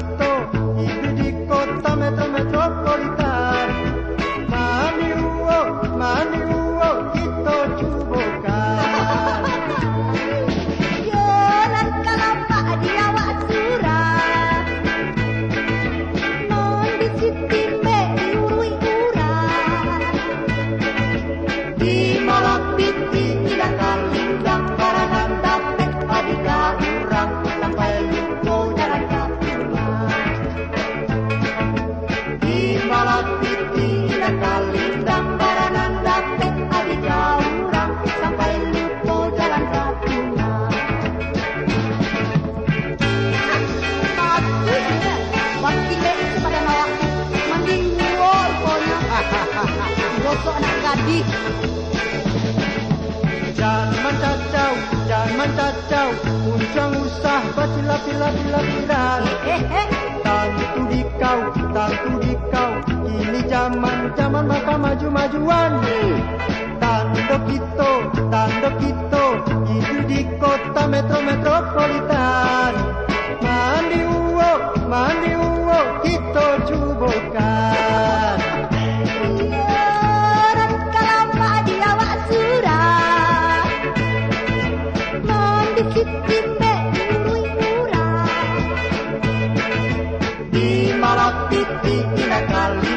kita hidup di kota metropolitan. Mani uwo kita cubokan. Yoran kalapa di awak surah, non di siti me diurui urang. Di Malak Piti tidak kalindang karangan dapet adika urang sampai lupa jalan kapulang. Di Malak Piti tidak kalindang karangan dapet adika urang sampai lupa jalan kapulang. Bagus ya, buat kita itu pada nolak mending uwo pokoknya. Gosok anak gadis. Jangan cacau, puncang usah bacila-pila-pila-pilan. Tantu di kau, ini zaman maka maju-majuan. Tanda kita, hidup di kota metropolitan. Mandi uwo, kita cubokan. Yoran kalapa di awak surah, non di siti me diurui urang. Di Malak Piti tidak kali